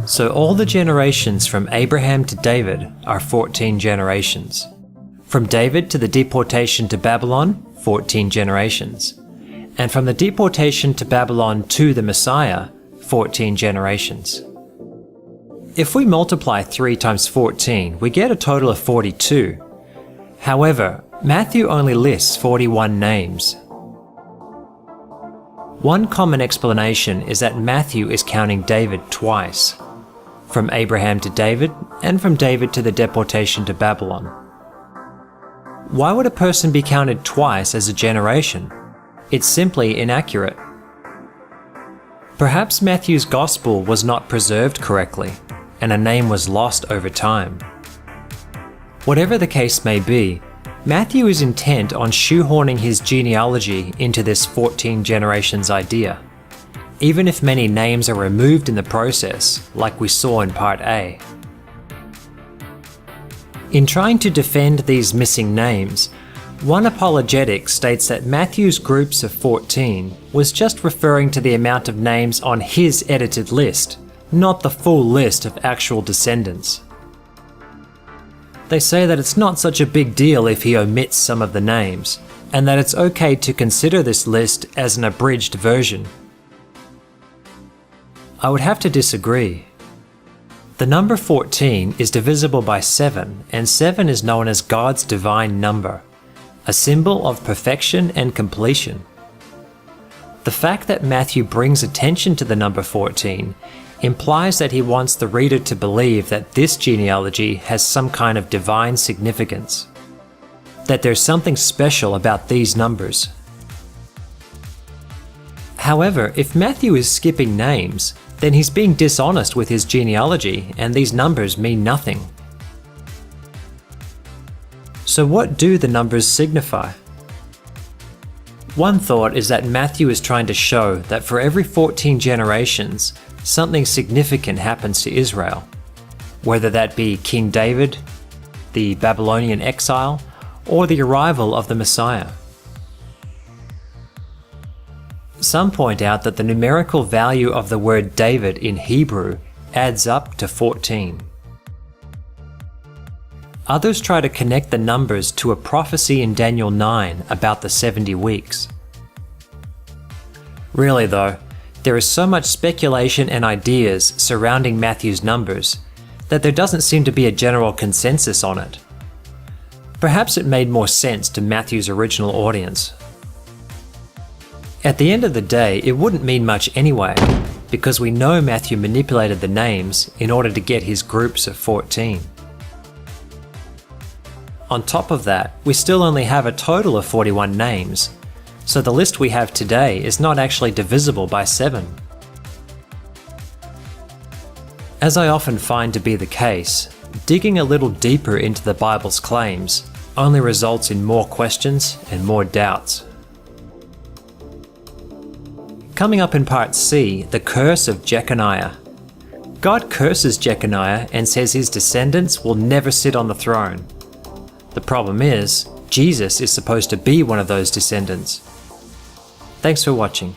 So all the generations from Abraham to David are 14 generations. From David to the deportation to Babylon, 14 generations. And from the deportation to Babylon to the Messiah, 14 generations. If we multiply 3 times 14, we get a total of 42. However, Matthew only lists 41 names. One common explanation is that Matthew is counting David twice, from Abraham to David and from David to the deportation to Babylon. Why would a person be counted twice as a generation? It's simply inaccurate. Perhaps Matthew's Gospel was not preserved correctly, and a name was lost over time. Whatever the case may be, Matthew is intent on shoehorning his genealogy into this 14 generations idea, even if many names are removed in the process, like we saw in Part A. In trying to defend these missing names, one apologetic states that Matthew's groups of 14 was just referring to the amount of names on his edited list, not the full list of actual descendants. They say that it's not such a big deal if he omits some of the names, and that it's okay to consider this list as an abridged version. I would have to disagree. The number 14 is divisible by 7, and 7 is known as God's divine number, a symbol of perfection and completion. The fact that Matthew brings attention to the number 14 implies that he wants the reader to believe that this genealogy has some kind of divine significance, that there's something special about these numbers. However, if Matthew is skipping names, then he's being dishonest with his genealogy, and these numbers mean nothing. So what do the numbers signify? One thought is that Matthew is trying to show that for every 14 generations, something significant happens to Israel, whether that be King David, the Babylonian exile, or the arrival of the Messiah. Some point out that the numerical value of the word David in Hebrew adds up to 14. Others try to connect the numbers to a prophecy in Daniel 9 about the 70 weeks. Really though, there is so much speculation and ideas surrounding Matthew's numbers that there doesn't seem to be a general consensus on it. Perhaps it made more sense to Matthew's original audience. At the end of the day, it wouldn't mean much anyway, because we know Matthew manipulated the names in order to get his groups of 14. On top of that, we still only have a total of 41 names, so the list we have today is not actually divisible by 7. As I often find to be the case, digging a little deeper into the Bible's claims only results in more questions and more doubts. Coming up in Part C, the curse of Jeconiah. God curses Jeconiah and says his descendants will never sit on the throne. The problem is, Jesus is supposed to be one of those descendants. Thanks for watching.